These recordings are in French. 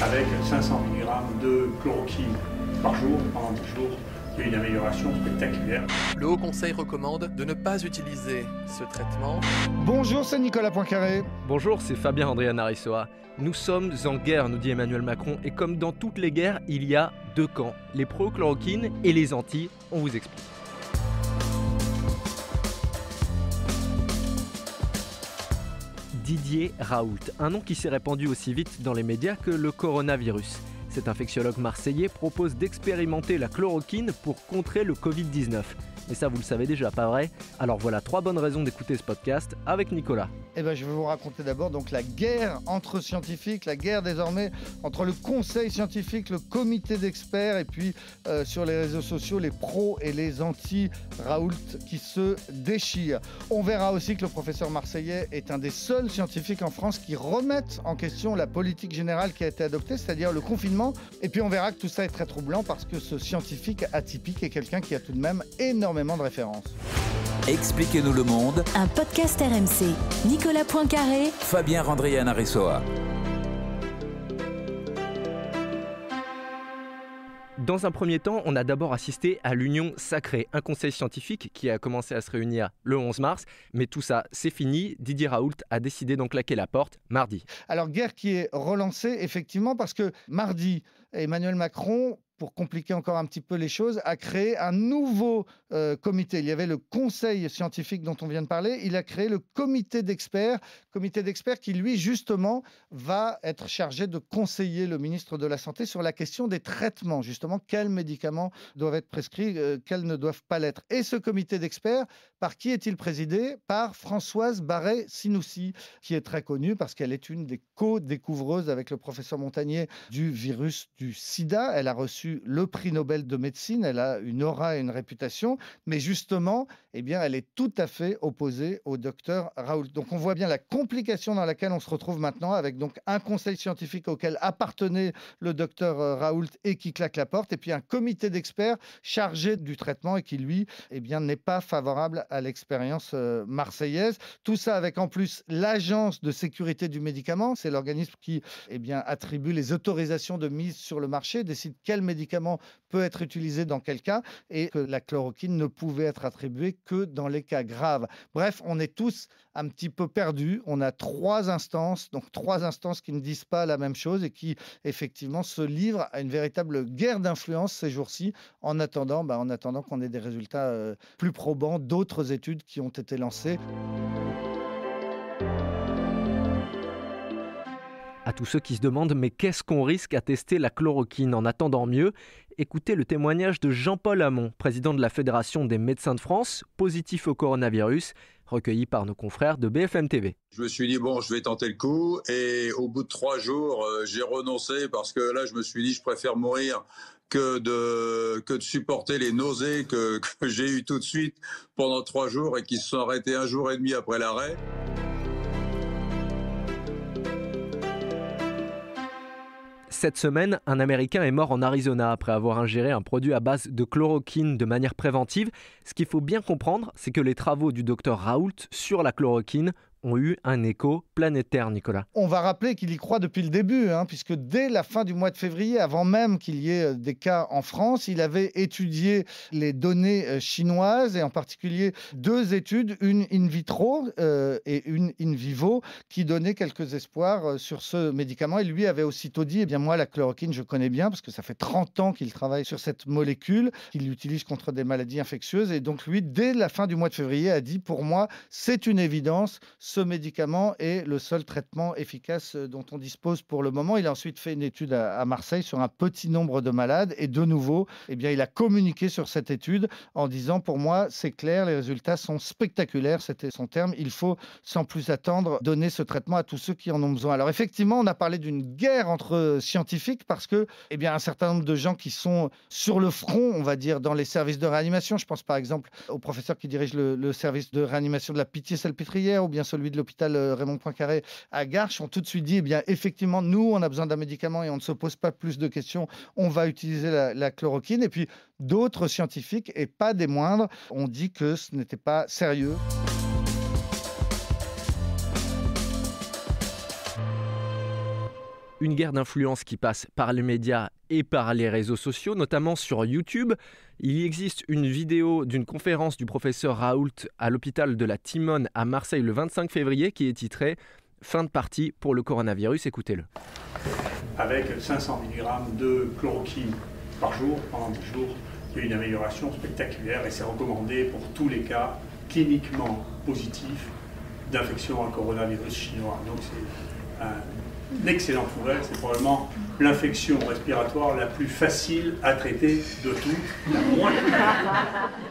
Avec 500 mg de chloroquine par jour, pendant 10 jours, il y a une amélioration spectaculaire. Le Haut Conseil recommande de ne pas utiliser ce traitement. Bonjour, c'est Nicolas Poincaré. Bonjour, c'est Fabien Andrian-Arissoa. Nous sommes en guerre, nous dit Emmanuel Macron, et comme dans toutes les guerres, il y a deux camps, les pro-chloroquine et les anti. On vous explique. Didier Raoult, un nom qui s'est répandu aussi vite dans les médias que le coronavirus. Cet infectiologue marseillais propose d'expérimenter la chloroquine pour contrer le Covid-19. Mais ça, vous le savez déjà, pas vrai? Alors voilà 3 bonnes raisons d'écouter ce podcast avec Nicolas. Je vais vous raconter d'abord donc la guerre entre scientifiques, la guerre désormais entre le conseil scientifique, le comité d'experts et puis sur les réseaux sociaux, les pros et les anti-Raoult qui se déchirent. On verra aussi que le professeur marseillais est un des seuls scientifiques en France qui remettent en question la politique générale qui a été adoptée, c'est-à-dire le confinement. Et puis on verra que tout ça est très troublant parce que ce scientifique atypique est quelqu'un qui a tout de même énormément de références. Expliquez-nous le monde. Un podcast RMC. Nicolas Poincaré. Fabien Andrian-Arissoa. Dans un premier temps, on a d'abord assisté à l'Union sacrée, un conseil scientifique qui a commencé à se réunir le 11 mars. Mais tout ça, c'est fini. Didier Raoult a décidé d'en claquer la porte mardi. Alors, guerre qui est relancée, effectivement, parce que mardi, Emmanuel Macron, pour compliquer encore un petit peu les choses, a créé un nouveau comité. Il y avait le conseil scientifique dont on vient de parler. Il a créé le comité d'experts qui, lui, justement, va être chargé de conseiller le ministre de la Santé sur la question des traitements. Justement, quels médicaments doivent être prescrits, quels ne doivent pas l'être. Et ce comité d'experts, par qui est-il présidé? Par Françoise Barré-Sinoussi, qui est très connue parce qu'elle est une des co-découvreuses avec le professeur Montagnier du virus du sida. Elle a reçu le prix Nobel de médecine, elle a une aura et une réputation, mais justement, elle est tout à fait opposée au docteur Raoult. Donc on voit bien la complication dans laquelle on se retrouve maintenant, avec donc un conseil scientifique auquel appartenait le docteur Raoult et qui claque la porte, et puis un comité d'experts chargé du traitement et qui, lui, n'est pas favorable à l'expérience marseillaise. Tout ça avec en plus l'Agence de sécurité du médicament, c'est l'organisme qui attribue les autorisations de mise sur le marché, décide quel médicament peut être utilisé dans quel cas, et que la chloroquine ne pouvait être attribuée que dans les cas graves. Bref, on est tous un petit peu perdus. On a 3 instances qui ne disent pas la même chose et qui, effectivement, se livrent à une véritable guerre d'influence ces jours-ci, en attendant qu'on ait des résultats plus probants d'autres études qui ont été lancées. À tous ceux qui se demandent, mais qu'est-ce qu'on risque à tester la chloroquine en attendant mieux? Écoutez le témoignage de Jean-Paul Hamon, président de la Fédération des médecins de France, positif au coronavirus, recueilli par nos confrères de BFM TV. Je me suis dit, je vais tenter le coup. Et au bout de 3 jours, j'ai renoncé parce que là, je me suis dit, je préfère mourir que de supporter les nausées que j'ai eues tout de suite pendant 3 jours et qui se sont arrêtées 1 jour et demi après l'arrêt. Cette semaine, un Américain est mort en Arizona après avoir ingéré un produit à base de chloroquine de manière préventive. Ce qu'il faut bien comprendre, c'est que les travaux du docteur Raoult sur la chloroquine ont eu un écho planétaire, Nicolas. On va rappeler qu'il y croit depuis le début, puisque dès la fin du mois de février, avant même qu'il y ait des cas en France, il avait étudié les données chinoises, et en particulier 2 études, une in vitro et une in vivo, qui donnaient quelques espoirs sur ce médicament. Et lui avait aussitôt dit, moi, la chloroquine, je connais bien, parce que ça fait 30 ans qu'il travaille sur cette molécule, qu'il l'utilise contre des maladies infectieuses. Et donc lui, dès la fin du mois de février, a dit, pour moi, c'est une évidence, ce médicament est le seul traitement efficace dont on dispose pour le moment. Il a ensuite fait une étude à Marseille sur un petit nombre de malades et de nouveau, il a communiqué sur cette étude en disant, pour moi, c'est clair, les résultats sont spectaculaires, c'était son terme, il faut sans plus attendre donner ce traitement à tous ceux qui en ont besoin. Alors effectivement, on a parlé d'une guerre entre scientifiques parce que, un certain nombre de gens qui sont sur le front, on va dire, dans les services de réanimation, je pense par exemple au professeur qui dirige le service de réanimation de la Pitié-Salpêtrière ou bien celui de l'hôpital Raymond Poincaré à Garches, ont tout de suite dit, effectivement, nous, on a besoin d'un médicament et on ne se pose pas plus de questions, on va utiliser la chloroquine. Et puis, d'autres scientifiques, et pas des moindres, ont dit que ce n'était pas sérieux. Une guerre d'influence qui passe par les médias et par les réseaux sociaux, notamment sur YouTube. Il existe une vidéo d'une conférence du professeur Raoult à l'hôpital de la Timone à Marseille le 25 février qui est titrée « Fin de partie pour le coronavirus ». Écoutez-le. Avec 500 mg de chloroquine par jour, pendant 10 jours, il y a une amélioration spectaculaire et c'est recommandé pour tous les cas cliniquement positifs d'infection à coronavirus chinois. Donc c'est une excellente nouvelle, c'est probablement l'infection respiratoire la plus facile à traiter de tout, la moins.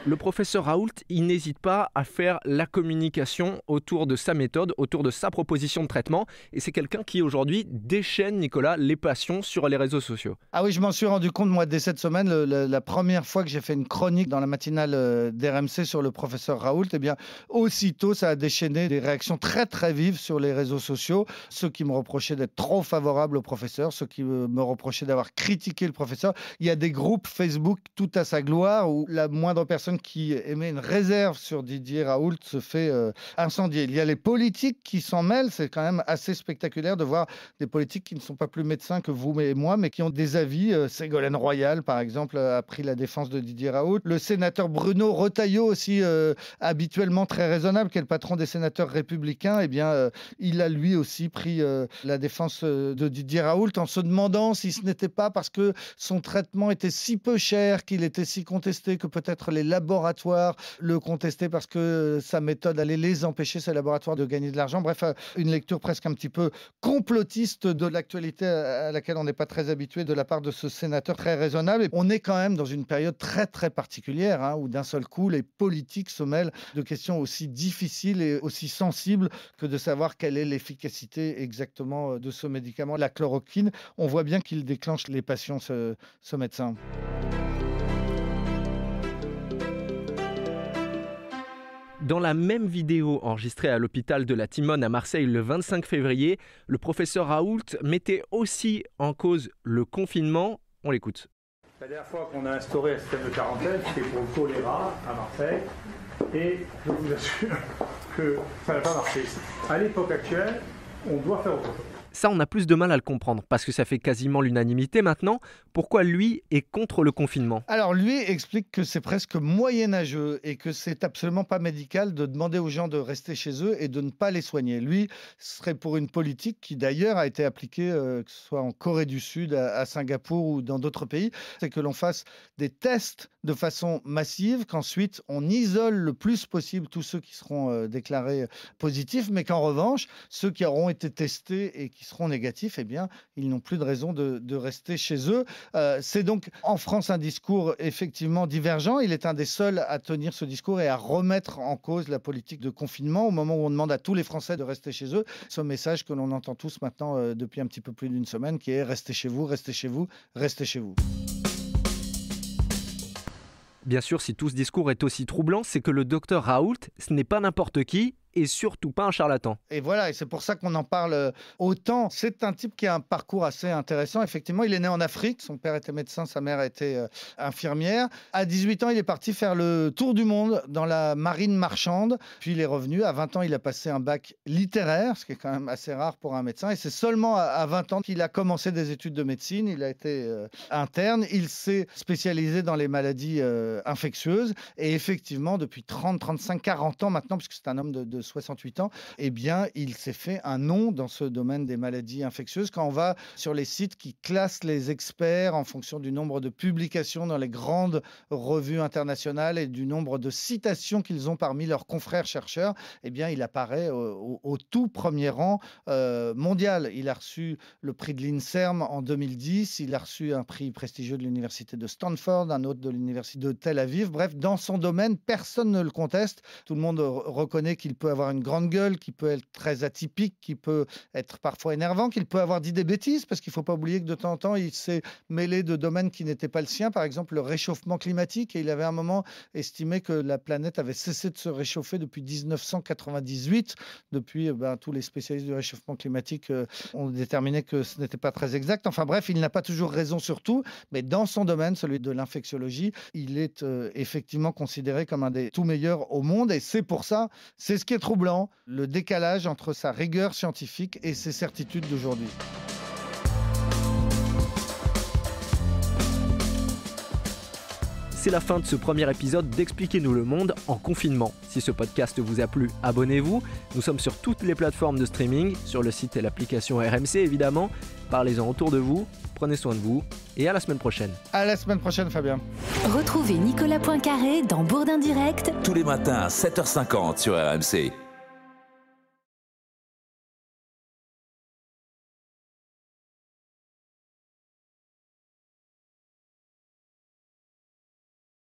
Le professeur Raoult, il n'hésite pas à faire la communication autour de sa méthode, autour de sa proposition de traitement. Et c'est quelqu'un qui aujourd'hui déchaîne, Nicolas, les passions sur les réseaux sociaux. Ah oui, je m'en suis rendu compte, moi, dès cette semaine, la première fois que j'ai fait une chronique dans la matinale d'RMC sur le professeur Raoult, eh bien, aussitôt, ça a déchaîné des réactions très, très vives sur les réseaux sociaux. Ceux qui me reprochaient d'être trop favorable au professeur, ceux qui me reprochaient d'avoir critiqué le professeur. Il y a des groupes Facebook tout à sa gloire où la moindre personne qui émet une réserve sur Didier Raoult se fait incendier. Il y a les politiques qui s'en mêlent. C'est quand même assez spectaculaire de voir des politiques qui ne sont pas plus médecins que vous et moi, mais qui ont des avis. Ségolène Royal, par exemple, a pris la défense de Didier Raoult. Le sénateur Bruno Retailleau, aussi habituellement très raisonnable, qui est le patron des sénateurs républicains, eh bien, il a lui aussi pris la défense de Didier Raoult en se demandant si ce n'était pas parce que son traitement était si peu cher, qu'il était si contesté, que peut-être les laboratoires le contestaient parce que sa méthode allait les empêcher, ces laboratoires, de gagner de l'argent. Bref, une lecture presque un petit peu complotiste de l'actualité à laquelle on n'est pas très habitué de la part de ce sénateur très raisonnable. Et on est quand même dans une période très très particulière où d'un seul coup les politiques se mêlent de questions aussi difficiles et aussi sensibles que de savoir quelle est l'efficacité exactement de ce médicament, la chloroquine. On voit bien qu'il déclenche les passions, ce médecin. Dans la même vidéo enregistrée à l'hôpital de la Timone à Marseille le 25 février, le professeur Raoult mettait aussi en cause le confinement. On l'écoute. La dernière fois qu'on a instauré un système de quarantaine, c'était pour le choléra à Marseille. Et je vous assure que ça n'a pas marché. À l'époque actuelle, on doit faire autre chose. Ça, on a plus de mal à le comprendre, parce que ça fait quasiment l'unanimité maintenant. Pourquoi lui est contre le confinement ? Alors lui explique que c'est presque moyenâgeux et que c'est absolument pas médical de demander aux gens de rester chez eux et de ne pas les soigner. Lui serait pour une politique qui d'ailleurs a été appliquée, que ce soit en Corée du Sud, à Singapour ou dans d'autres pays, c'est que l'on fasse des tests de façon massive, qu'ensuite on isole le plus possible tous ceux qui seront déclarés positifs, mais qu'en revanche, ceux qui auront été testés et qui seront négatifs, eh bien, ils n'ont plus de raison de rester chez eux. C'est donc en France un discours effectivement divergent. Il est un des seuls à tenir ce discours et à remettre en cause la politique de confinement au moment où on demande à tous les Français de rester chez eux. Ce message que l'on entend tous maintenant depuis un petit peu plus d'une semaine, qui est « restez chez vous, restez chez vous, restez chez vous ». Bien sûr, si tout ce discours est aussi troublant, c'est que le docteur Raoult, ce n'est pas n'importe qui, et surtout pas un charlatan. Et voilà, et c'est pour ça qu'on en parle autant. C'est un type qui a un parcours assez intéressant. Effectivement, il est né en Afrique. Son père était médecin, sa mère était infirmière. À 18 ans, il est parti faire le tour du monde dans la marine marchande. Puis il est revenu. À 20 ans, il a passé un bac littéraire, ce qui est quand même assez rare pour un médecin. Et c'est seulement à 20 ans qu'il a commencé des études de médecine. Il a été interne. Il s'est spécialisé dans les maladies infectieuses. Et effectivement, depuis 30, 35, 40 ans maintenant, puisque c'est un homme de 68 ans, eh bien, il s'est fait un nom dans ce domaine des maladies infectieuses. Quand on va sur les sites qui classent les experts en fonction du nombre de publications dans les grandes revues internationales et du nombre de citations qu'ils ont parmi leurs confrères chercheurs, eh bien, il apparaît au tout premier rang mondial. Il a reçu le prix de l'INSERM en 2010, il a reçu un prix prestigieux de l'université de Stanford, un autre de l'université de Tel Aviv. Bref, dans son domaine, personne ne le conteste. Tout le monde reconnaît qu'il peut avoir une grande gueule, qui peut être très atypique, qui peut être parfois énervant, qu'il peut avoir dit des bêtises, parce qu'il ne faut pas oublier que de temps en temps, il s'est mêlé de domaines qui n'étaient pas le sien, par exemple le réchauffement climatique, et il avait à un moment estimé que la planète avait cessé de se réchauffer depuis 1998. Depuis, tous les spécialistes du réchauffement climatique ont déterminé que ce n'était pas très exact. Enfin bref, il n'a pas toujours raison sur tout, mais dans son domaine, celui de l'infectiologie, il est effectivement considéré comme un des tout meilleurs au monde, et c'est pour ça, c'est ce qui est troublant, le décalage entre sa rigueur scientifique et ses certitudes d'aujourd'hui. c'est la fin de ce premier épisode d'Expliquez-nous le monde en confinement. Si ce podcast vous a plu, abonnez-vous. Nous sommes sur toutes les plateformes de streaming, sur le site et l'application RMC évidemment. Parlez-en autour de vous, prenez soin de vous et à la semaine prochaine. À la semaine prochaine, Fabien. Retrouvez Nicolas Poincaré dans Bourdin Direct Tous les matins à 7h50 sur RMC.